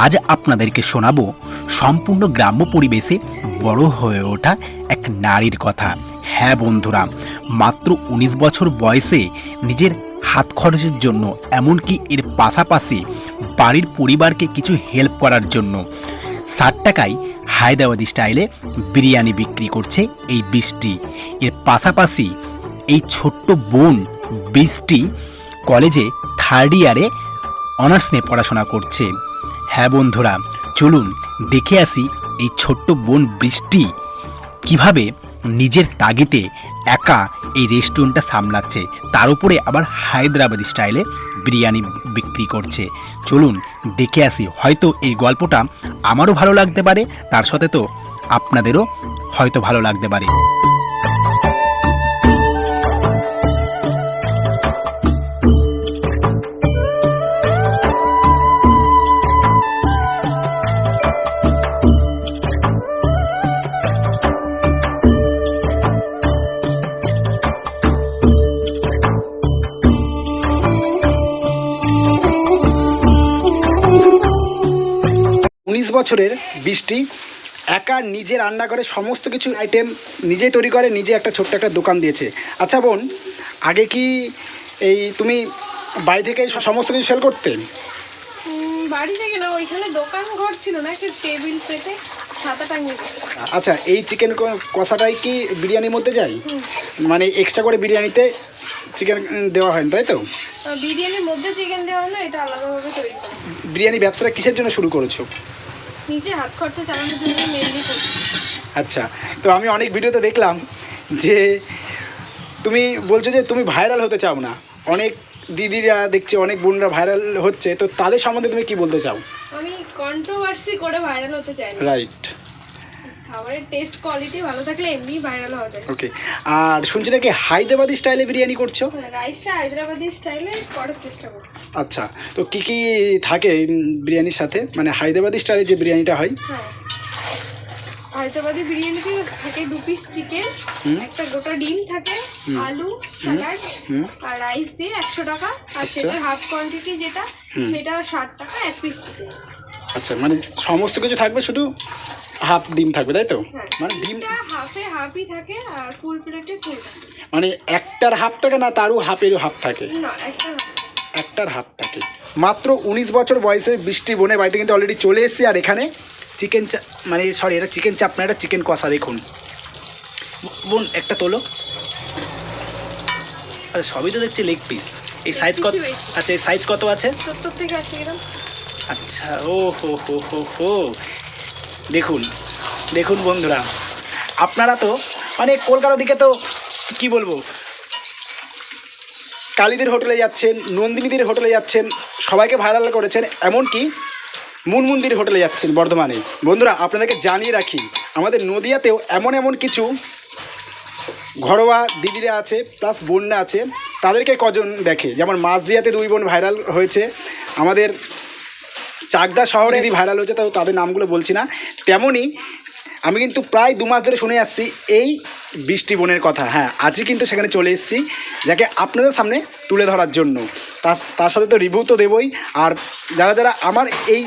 আজ আপনাদেরকে শোনাবো সম্পূর্ণ গ্রাম্য পরিবেশে বড় হয়ে ওঠা এক নারীর কথা। হ্যাঁ বন্ধুরা, মাত্র ১৯ বছর বয়সে নিজের হাত খরচের জন্য, এমনকি এর পাশাপাশি বাড়ির পরিবারকে কিছু হেল্প করার জন্য ৬০ টাকায় হায়দ্রাবাদি স্টাইলে বিরিয়ানি বিক্রি করছে এই বৃষ্টি। এর পাশাপাশি এই ছোট্ট বোন বৃষ্টি কলেজে 3rd ইয়ারে অনার্স নিয়ে পড়াশোনা করছে। হ্যাঁ বন্ধুরা, চলুন দেখে আসি এই ছোট্ট বোন বৃষ্টি কিভাবে নিজের তাগিদে একা এই রেস্টুরেন্টটা সামলাচ্ছে, তার উপরে আবার হায়দ্রাবাদি স্টাইলে বিরিয়ানি বিক্রি করছে। চলুন দেখে আসি, হয়তো এই গল্পটা আমারও ভালো লাগতে পারে, তার সাথে তো আপনাদেরও হয়তো ভালো লাগতে পারে। ১৯ বছরের বৃষ্টি একা নিজে রান্না করে সমস্ত কিছু আইটেম নিজেই তৈরি করে, নিজে একটা ছোট্ট একটা দোকান দিয়েছে। আচ্ছা বোন, আগে কি এই তুমি বাড়ি থেকে সমস্ত কিছু সেল করতে? বাড়ি থেকে না, ওইখানে দোকান ঘর ছিল না, একটা টেবিল পেতে ছাতা টাঙিয়ে দিয়েছে। আচ্ছা, এই চিকেন কষাটাই কি বিরিয়ানির মধ্যে যায়? মানে এক্সট্রা করে বিরিয়ানিতে চিকেন দেওয়া হয়, তাই তো? বিরিয়ানির মধ্যে চিকেন দেওয়া হয় না, এটা আলাদাভাবে তৈরি করা। বিরিয়ানি ব্যবসাটা কিসের জন্য শুরু করেছো? নিজে হাত খরচা চালানোর জন্য মেনলি করছি। আচ্ছা, তো আমি অনেক ভিডিওতে দেখলাম যে তুমি বলছো যে তুমি ভাইরাল হতে চাও না। অনেক দিদিরা দেখছি, অনেক বোনরা ভাইরাল হচ্ছে, তো তাদের সম্বন্ধে তুমি কি বলতে চাও? আমি কন্ট্রোভার্সি করে ভাইরাল হতে চাই না। রাইট। খাবারের টেস্ট কোয়ালিটি ভালো থাকলে এমনি ভাইরাল হওয়া যায়। ওকে, আর শুনছি নাকি হায়দ্রাবাদি স্টাইলে বিরিয়ানি করছো? রাইসটা হায়দ্রাবাদি স্টাইলে করার চেষ্টা করছি। আচ্ছা, তো কি কি থাকে বিরিয়ানির সাথে, মানে হায়দ্রাবাদি স্টাইলে যে বিরিয়ানিটা হয়? হ্যাঁ, হায়দ্রাবাদি বিরিয়ানিতে থাকে 2 পিস চিকেন, একটা গোটা ডিম থাকে, আলু, স্যালাড আর রাইস দিয়ে 100 টাকা, আর সেটা হাফ কোয়ান্টিটি যেটা সেটা 60 টাকা 1 পিস চিকেন। আচ্ছা, মানে সমস্ত কিছু থাকবে, শুধু হাফ ডিম থাকবে, তাই তো? মানে ডিমটা হাফে হাফই থাকে আর ফুল প্লেটে ফুল থাকে। মানে একটার হাফ থাকে না, তারও হাফেরও হাফ থাকে? না, একটার হাফ থাকে। মাত্র 19 বছর বয়সে বৃষ্টি বোনের বাড়িতে কিন্তু অলরেডি চলে এসেছি। আর এখানে চিকেন মানে সরি, এটা চিকেন চাপ না, এটা চিকেন কষা। দেখুন বোন, একটা তোলো। আচ্ছা, সবই তো দেখছি লেগ পিস। এই সাইজ কত? আচ্ছা, এই সাইজ কত আছে? 70 থেকে 80 গ্রাম। আচ্ছা, ও হো হো হো হো, দেখুন দেখুন বন্ধুরা, আপনারা তো মানে কলকাতার দিকে তো কি বলবো, কালীদের হোটেলে যাচ্ছেন, নন্দিনীদের হোটেলে যাচ্ছেন, সবাইকে ভাইরাল করেছেন, এমনকি মুনমুন্দির হোটেলে যাচ্ছেন বর্ধমানে। বন্ধুরা, আপনাদেরকে জানিয়ে রাখি, আমাদের নদিয়াতেও এমন কিছু ঘরোয়া দিদিরা আছে, প্লাস বোনরা আছে, তাদেরকে কজন দেখে। যেমন মাঝদিয়াতে 2 বোন ভাইরাল হয়েছে, আমাদের চাকদা শহরে দিদি ভাইরাল হয়েছে, তাও তাদের নামগুলো বলছি না। তেমনই আমি কিন্তু প্রায় 2 মাস ধরে শুনে আসছি এই বৃষ্টি বোনের কথা। হ্যাঁ, আজই কিন্তু সেখানে চলে এসেছি, যাকে আপনাদের সামনে তুলে ধরার জন্য। তার সাথে তো রিভিউ তো দেবই। আর যারা আমার এই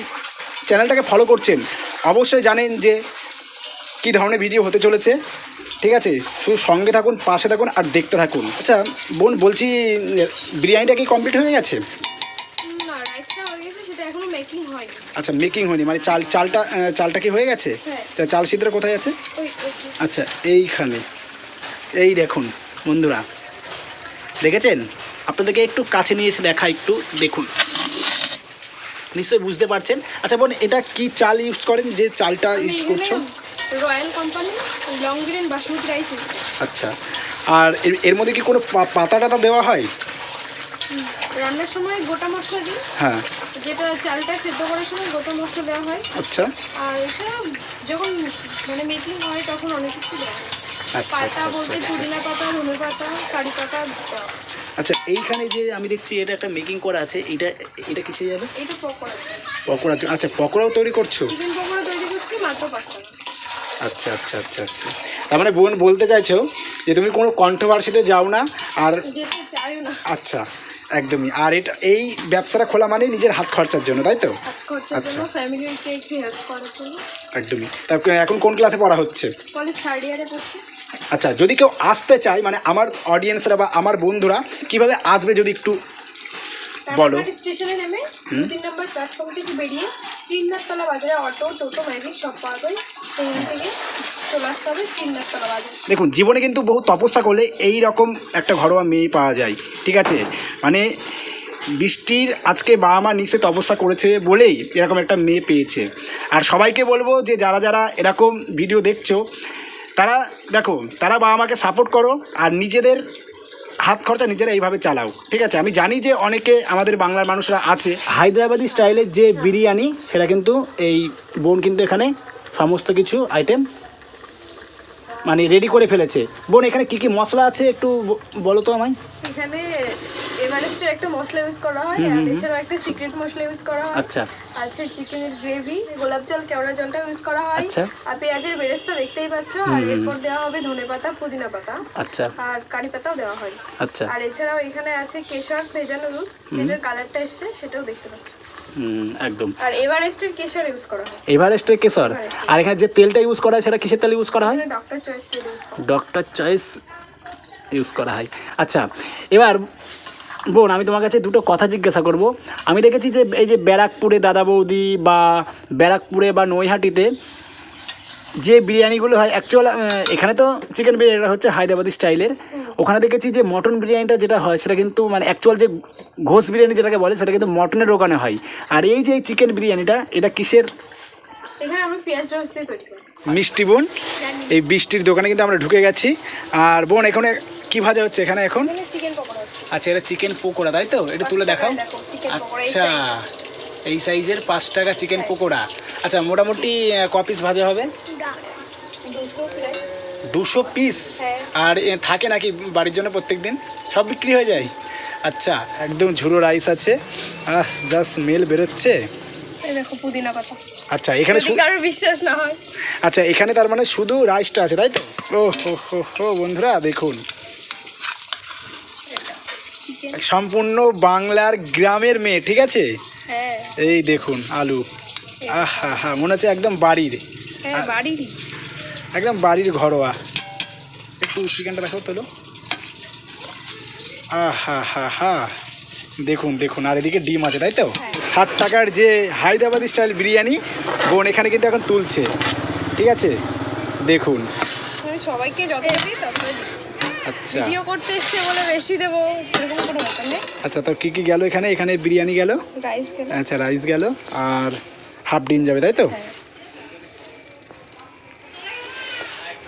চ্যানেলটাকে ফলো করছেন, অবশ্যই জানেন যে কী ধরনের ভিডিও হতে চলেছে। ঠিক আছে, শুধু সঙ্গে থাকুন, পাশে থাকুন আর দেখতে থাকুন। আচ্ছা বোন, বলছি বিরিয়ানিটা কি কমপ্লিট হয়ে গেছে? না, রাইসটা হয়ে গেছে, সেটা এখনো মেকিং হয়নি। আচ্ছা, মেকিং হয়নি, মানে চালটা কি হয়ে গেছে? হ্যাঁ। চাল সিদ্ধটা কোথায় আছে? আচ্ছা, এইখানে। এই দেখুন বন্ধুরা, দেখেছেন? আপনাদেরকে একটু কাছে নিয়ে এসে দেখা, একটু দেখুন, নিশ্চয়ই বুঝতে পারছেন। আচ্ছা বোন, এটা কি চাল ইউজ করেন, যে চালটা ইউজ করছো? Royal company long grain basmati rice. আচ্ছা, আর এর মধ্যে কি কোনো পাতা টাতা দেওয়া হয়? রান্নার সময় গোটা মশলা দিই। হ্যাঁ, যেটা চালটা সেদ্ধ করার সময় গোটা মশলা দেওয়া হয়। আচ্ছা। আর এছাড়া যখন মানে মেকিং হয় তখন অনেক কিছু দেওয়া হয়। পাতা বলতে পুদিনা পাতা, ধনে পাতা, কারি পাতা দেওয়া। আচ্ছা, এইখানে যে আমি দেখছি এটা একটা মেকিং করা আছে, এটা কিসে যাবে? এটা পকোড়া। আচ্ছা, পকোড়াও তৈরি করছো? চিকেন পকোড়া তৈরি করছি মাত্র 5 টাকা। আচ্ছা আচ্ছা আচ্ছা আচ্ছা, তার মানে বোন বলতে চাইছো যে তুমি কোনো কন্ট্রোভার্সিতে যাও না, আর যেতে চাইও না। আচ্ছা, একদমই। আর এটা এই ব্যবসাটা খোলা মানে নিজের হাত খরচার জন্য, তাই তো? হাত খরচার জন্য, ফ্যামিলিকে একটু হেল্প করার জন্য। একদমই। তারপরে এখন কোন ক্লাসে পড়া হচ্ছে? কলেজ 3rd ইয়ারে পড়ছি। আচ্ছা, যদি কেউ আসতে চায়, মানে আমার অডিয়েন্সরা বা আমার বন্ধুরা কিভাবে আসবে যদি একটু বলো। রানাঘাট স্টেশনে নেমে 2-3 নম্বর প্ল্যাটফর্ম থেকে বেরিয়ে চিন্নারতলা বাজারে অটো, টোটো, ম্যাজিক সব পাওয়া যায়, সেখান থেকে চলে আসতে হবে চিন্নারতলা বাজার। দেখুন, জীবনে কিন্তু বহু তপস্যা করলে এই রকম একটা ঘরোয়া মেয়ে পাওয়া যায়, ঠিক আছে? মানে বৃষ্টির আজকে বাবা মা নিচে তপস্যা করেছে বলেই এরকম একটা মেয়ে পেয়েছে। আর সবাইকে বলবো যে যারা যারা এরকম ভিডিও দেখছো, তারা দেখো, তারা বাবা মাকে সাপোর্ট করো আর নিজেদের হাত খরচা নিজেরা এইভাবে চালাও, ঠিক আছে? আমি জানি যে অনেকে আমাদের বাংলার মানুষরা আছে, হায়দ্রাবাদি স্টাইলের যে বিরিয়ানি সেটা কিন্তু এই বোন কিন্তু এখানে সমস্ত কিছু আইটেম মানে রেডি করে ফেলেছে। বোন, এখানে কী কী মশলা আছে একটু বলো তো আমায়। এখানে এভারেস্টের একটা মশলা ইউজ করা হয়, আর এছাড়াও একটা সিক্রেট মশলা ইউজ করা হয়। আচ্ছা। আছে চিকেনের গ্রেভি, গোলাপ জল, কেওড়া জলটা ইউজ করা হয়। আচ্ছা। আর পেঁয়াজের বেরেস্তা দেখতেই পাচ্ছ, আর এরপর দেওয়া হবে ধনেপাতা, পুদিনা পাতা, আচ্ছা আর কারি পাতাও দেওয়া হয়। আচ্ছা। আর এছাড়াও এখানে আছে কেশর ভেজানো দুধ, যেটার কালারটা এসছে সেটাও দেখতে পাচ্ছ। একদম। আর এভারেস্টের কেশর ইউজ করা হয়। এভারেস্টের কেশর। আর এখানে যে তেলটা ইউজ করা হয় সেটা কিসের তেল ইউজ করা হয়? ডক্টর চয়েস তেল ইউজ করা হয়। ডক্টর চয়েস ইউজ করা হয়। আচ্ছা, এবার বোন আমি তোমার কাছে দুটো কথা জিজ্ঞাসা করব। আমি দেখেছি যে এই যে ব্যারাকপুরে দাদা বৌদি বা ব্যারাকপুরে বা নৈহাটিতে যে বিরিয়ানিগুলো হয় অ্যাকচুয়াল, এখানে তো চিকেন বিরিয়ানিটা হচ্ছে হায়দ্রাবাদি স্টাইলের, ওখানে দেখেছি যে মটন বিরিয়ানিটা যেটা হয় সেটা কিন্তু মানে অ্যাকচুয়াল যে ঘোষ বিরিয়ানি যেটাকে বলে সেটা কিন্তু মটনের দোকানে হয়। আর এই যে চিকেন বিরিয়ানিটা এটা কিসের? এখানে আমরা পেঁয়াজ রস দিয়ে তৈরি করি। মিষ্টি বোন, এই বৃষ্টির দোকানে কিন্তু আমরা ঢুকে গেছি। আর বোন, এখানে কি ভাজা হচ্ছে এখানে এখন? চিকেন পকোড়া হচ্ছে। আচ্ছা, এটা চিকেন পকোড়া, তাই তো? এটা তুলে দেখাও। আচ্ছা, এই সাইজের 5 টাকা চিকেন পকোড়া। আচ্ছা, মোটামুটি ক পিস ভাজা হবে? 200 পিস। আর থাকে নাকি বাড়ির জন্য প্রত্যেক দিন? সব বিক্রি হয়ে যায়? আচ্ছা, একদম ঝুড়ো রাইস আছে, যা স্মেল বেরোচ্ছে। দেখো পুদিনা পাতা। আচ্ছা, এখানে যদি কারোর বিশ্বাস না হয়। আচ্ছা, এখানে তার মানে শুধু রাইসটা আছে, তাই তো? ও হো হো হো বন্ধুরা দেখুন, সম্পূর্ণ বাংলার গ্রামের মেয়ে, ঠিক আছে? হ্যাঁ। এই দেখুন আলু, আহা হা, মনে হচ্ছে একদম বাড়ির। হ্যাঁ, বাড়িরই, একদম বাড়ির ঘরোয়া। একটু চিকেনটা দেখো তোলো, আহা হা হা, দেখুন দেখুন। আর এদিকে ডিম আছে, তাই তো? 60 টাকার যে হায়দ্রাবাদি স্টাইল বিরিয়ানি বোন এখানে কিন্তু এখন তুলছে, ঠিক আছে? দেখুন, সবাইকে যত দিই তত দিচ্ছি। আচ্ছা ভিডিও করতে এসছে বলে বেশি দেবো সেরকম কোনো ব্যাপার নেই। আচ্ছা, তো কী কী গেল এখানে? এখানে বিরিয়ানি গেল, রাইস গেল। আচ্ছা রাইস গেল, আর হাফ ডিম যাবে, তাই তো?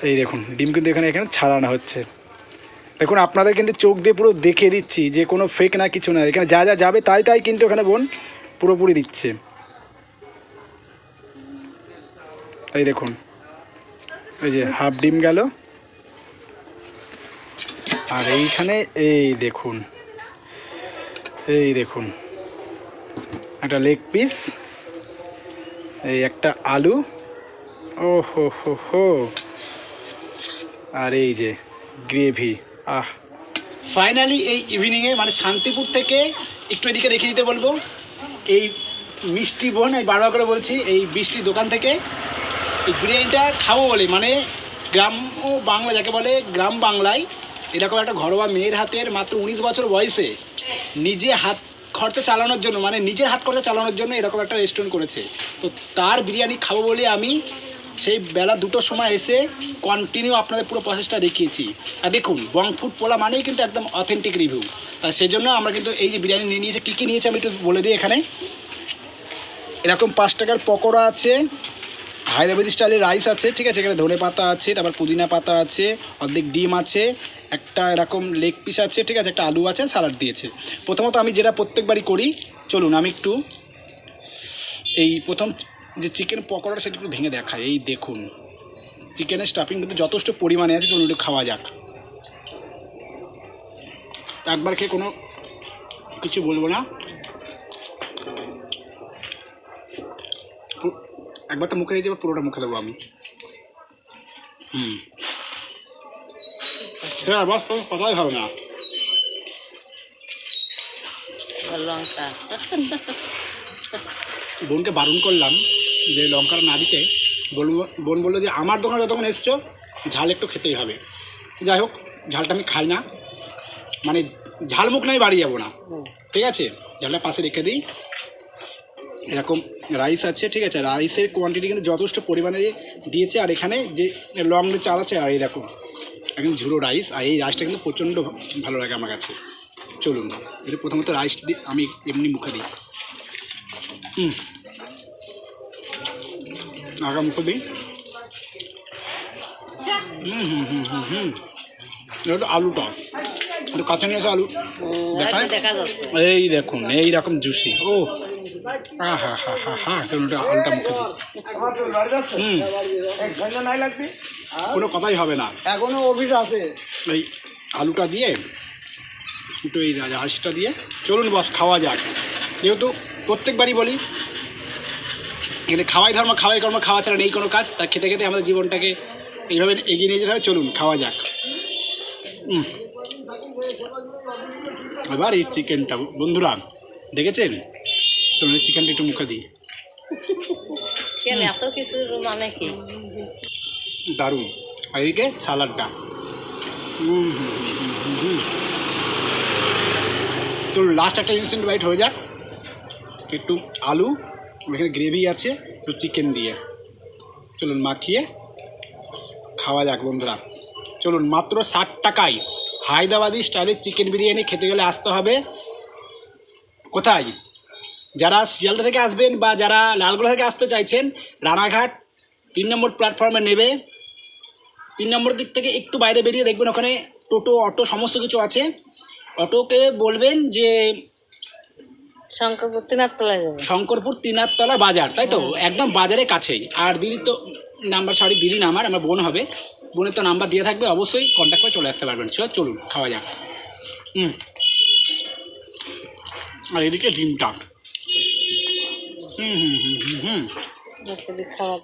এই দেখুন, ডিম কিন্তু এখানে ছাড়ানো হচ্ছে। দেখুন, আপনাদের কিন্তু চোখ দিয়ে পুরো দেখে দিচ্ছি যে কোনো ফেক না, কিছু না। এখানে যা যা যাবে তাই তাই কিন্তু এখানে বোন পুরোপুরি দিচ্ছে। এই দেখুন, এই যে হাফ ডিম গেল, আর এইখানে এই দেখুন, এই দেখুন একটা লেগ পিস, এই একটা আলু, ও হো হো হো, আর এই যে গ্রেভি। ফাইনালি এই ইভিনিংয়ে মানে শান্তিপুর থেকে একটু এদিকে রেখে দিতে বলবো এই মিষ্টি বোন, আমি বারবার করে বলছি, এই বৃষ্টির দোকান থেকে এই বিরিয়ানিটা খাবো বলে, মানে গ্রাম ও বাংলা যাকে বলে, গ্রাম বাংলায় এরকম একটা ঘরোয়া মেয়ের হাতের মাত্র 19 বছর বয়সে নিজে হাত খরচা চালানোর জন্য, মানে নিজের হাত খরচা চালানোর জন্য এরকম একটা রেস্টুরেন্ট করেছে। তো তার বিরিয়ানি খাবো বলে আমি সেই বেলা 2টোর সময় এসে কন্টিনিউ আপনাদের পুরো প্রসেসটা দেখিয়েছি। আর দেখুন, বং ফুড পোলা মানেই কিন্তু একদম অথেন্টিক রিভিউ। আর সেই জন্য আমরা কিন্তু এই যে বিরিয়ানি নিয়ে নিয়েছি, কী কী নিয়েছি আমি একটু বলে দিই। এখানে এরকম 5 টাকার পকোড়া আছে, হায়দ্রাবাদি স্টাইলের রাইস আছে, ঠিক আছে? এখানে ধনে পাতা আছে, তারপর পুদিনা পাতা আছে, অর্ধেক ডিম আছে, একটা এরকম লেগ পিস আছে, ঠিক আছে? একটা আলু আছে, স্যালাড দিয়েছে। প্রথমত আমি যেটা প্রত্যেকবারই করি, চলুন আমি একটু এই প্রথম যে চিকেন পকোড়াটা সেটা একটু ভেঙে দেখায়। এই দেখুন, চিকেনের স্টাফিং কিন্তু যথেষ্ট পরিমাণে আছে, চলুন একটু খাওয়া যাক। একবার খেয়ে কোনো কিছু বলবো না, একবার তো মুখে দিয়ে যাবো, পুরোটা মুখে দেবো আমি। হ্যাঁ, বস কথাই হবে না। লঙ্কা। বোনকে বারণ করলাম যে লঙ্কাটা না দিতে। বোন বললো যে আমার দোকানে যতক্ষণ এসছো ঝাল একটু খেতেই হবে। যাই হোক, ঝালটা আমি খাই না, মানে ঝাল মুখ নাই বাড়ি যাবো না, ঠিক আছে। ঝালটা পাশে রেখে দিই। এরকম রাইস আছে, ঠিক আছে। রাইসের কোয়ান্টিটি কিন্তু যথেষ্ট পরিমাণে দিয়েছে। আর এখানে যে লং চাল আছে, আর এই দেখো একদম ঝুড়ো রাইস। আর এই রাইসটা কিন্তু প্রচণ্ড ভালো লাগে আমার কাছে। চলুন, এটা প্রথমত রাইস দিই, আমি এমনি মুখে দিই। আগা মুখে দিই। এটা আলুটা একটু কাঁচা নিয়ে আসে, আলু দেখায়। দেখা যাচ্ছে। এই দেখুন এইরকম জুসি। ও হা হা হা হা হা, আলুটা মুখে দিই। কোনো কথাই হবে না, এখনো অফিস আছে। এই আলুটা দিয়ে একটু এই রাইসটা দিয়ে চলুন বস খাওয়া যাক। যেহেতু প্রত্যেকবারই বলি এখানে খাওয়াই ধর্ম, খাওয়াই কর্ম, খাওয়া ছাড়া নেই কোনো কাজ। তা খেতে খেতে আমাদের জীবনটাকে এইভাবে এগিয়ে নিয়ে যেতে হবে। চলুন খাওয়া যাক। এবার এই চিকেনটা বন্ধুরা দেখেছেন, চলুন এই চিকেনটা একটু মুখে দিই। কেন এত কিছু মানে কি? দারুণ। আর এদিকে সালাডটা। চলুন লাস্ট একটা ইনস্ট্যান্ট বাইট হয়ে যাক। একটু আলু, এখানে গ্রেভি আছে, তো চিকেন দিয়ে চলুন মাখিয়ে খাওয়া যাক বন্ধুরা। চলুন মাত্র 60 টাকায় হায়দ্রাবাদি স্টাইলের চিকেন বিরিয়ানি খেতে গেলে আসতে হবে কোথায়? যারা শিয়ালদা থেকে আসবেন বা যারা লালগোলা থেকে আসতে চাইছেন, রানাঘাট 3 নম্বর প্ল্যাটফর্মে নেবে। 3 নম্বর দিক থেকে একটু বাইরে বেরিয়ে দেখবেন ওখানে টোটো, অটো সমস্ত কিছু আছে। অটোকে বলবেন যে শঙ্করপুর তিনারতলায় যাবে। শঙ্করপুর তিনারতলা বাজার, তাই তো? একদম বাজারের কাছেই। আর দিদি তো নাম্বার, সরি দিদি না, আমার বোন হবে। বোনের তো নাম্বার দিয়ে থাকবে, অবশ্যই কন্ট্যাক্ট করে চলে আসতে পারবেন। চলুন খাওয়া যাক। আর এদিকে ডিমটা। খাওয়া